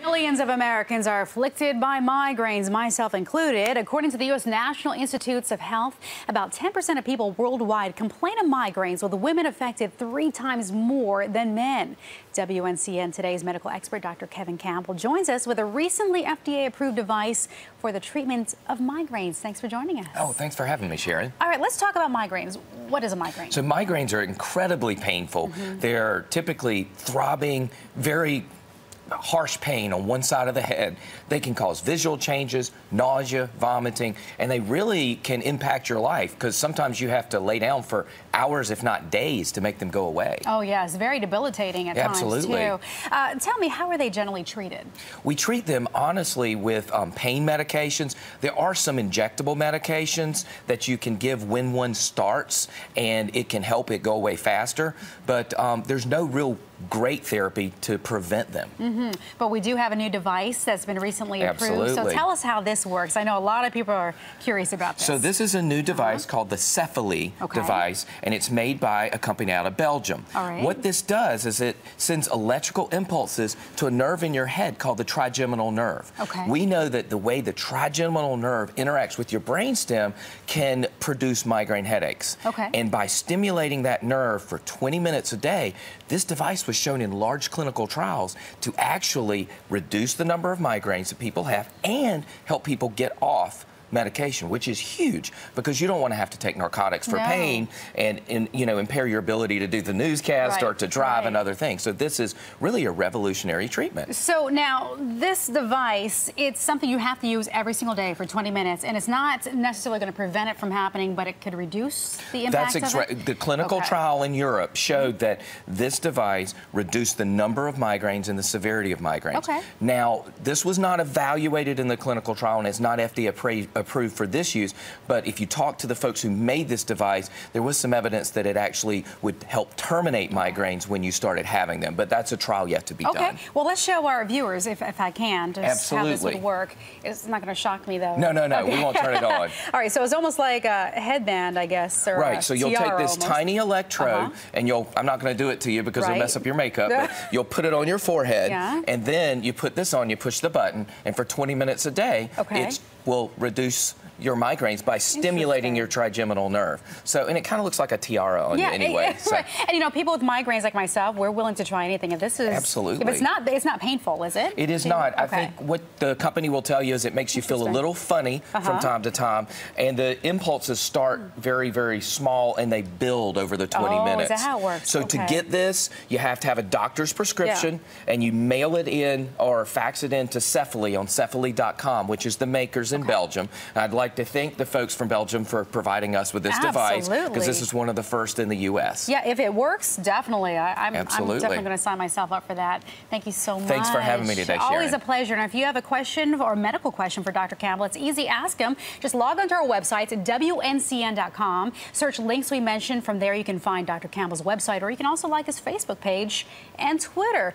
Millions of Americans are afflicted by migraines, myself included. According to the U.S. National Institutes of Health, about 10% of people worldwide complain of migraines, with women affected 3 times more than men. WNCN today's medical expert, Dr. Campbell, joins us with a recently FDA-approved device for the treatment of migraines. Thanks for joining us. Oh, thanks for having me, Sharon. All right, let's talk about migraines. What is a migraine? So migraines are incredibly painful. They're typically throbbing, very harsh pain on one side of the head. They can cause visual changes, nausea, vomiting, and they really can impact your life because sometimes you have to lay down for hours, if not days, to make them go away. Oh, yes, very debilitating at times, too. Tell me, how are they generally treated? We treat them, honestly, with pain medications. There are some injectable medications that you can give when one starts, and it can help it go away faster, but there's no real great therapy to prevent them. But we do have a new device that's been recently approved. So tell us how this works. I know a lot of people are curious about this. So this is a new device called the Cephali device, and it's made by a company out of Belgium. What this does is it sends electrical impulses to a nerve in your head called the trigeminal nerve. We know that the way the trigeminal nerve interacts with your brainstem can produce migraine headaches. And by stimulating that nerve for 20 minutes a day, this device was shown in large clinical trials to actually reduce the number of migraines that people have and help people get off medication, which is huge because you don't want to have to take narcotics for pain and you know, impair your ability to do the newscast or to drive and other things. So this is really a revolutionary treatment. So now this device, it's something you have to use every single day for 20 minutes, and it's not necessarily going to prevent it from happening, but it could reduce the impact of it? The clinical trial in Europe showed that this device reduced the number of migraines and the severity of migraines. Now, this was not evaluated in the clinical trial, and it's not FDA-approved for this use, but if you talk to the folks who made this device, there was some evidence that it actually would help terminate migraines when you started having them, but that's a trial yet to be done. Well, let's show our viewers, if I can, just how this would work. It's not going to shock me, though. No, we won't turn it on. All right, so it's almost like a headband, I guess, or so you'll take this tiny electrode, and I'm not going to do it to you because it'll mess up your makeup, but you'll put it on your forehead, and then you put this on, you push the button, and for 20 minutes a day, it will reduce your migraines by stimulating your trigeminal nerve. So, and it kind of looks like a tiara on you anyway. And you know, people with migraines like myself, we're willing to try anything. And this is absolutely. If it's not painful, is it? It is not. I think what the company will tell you is it makes you feel a little funny from time to time, and the impulses start very, very small and they build over the 20 minutes. Is that how it works? So to get this, you have to have a doctor's prescription, and you mail it in or fax it in to Cephali on cephali.com, which is the makers in Belgium. And I'd like to thank the folks from Belgium for providing us with this device, because this is one of the first in the U.S. Yeah, if it works, definitely. I'm definitely going to sign myself up for that. Thank you so much. Thanks for having me today, Sharon. Always a pleasure. And if you have a question or a medical question for Dr. Campbell, it's easy. Ask him. Just log onto our website at WNCN.com. Search links we mentioned. From there, you can find Dr. Campbell's website, or you can also like his Facebook page and Twitter.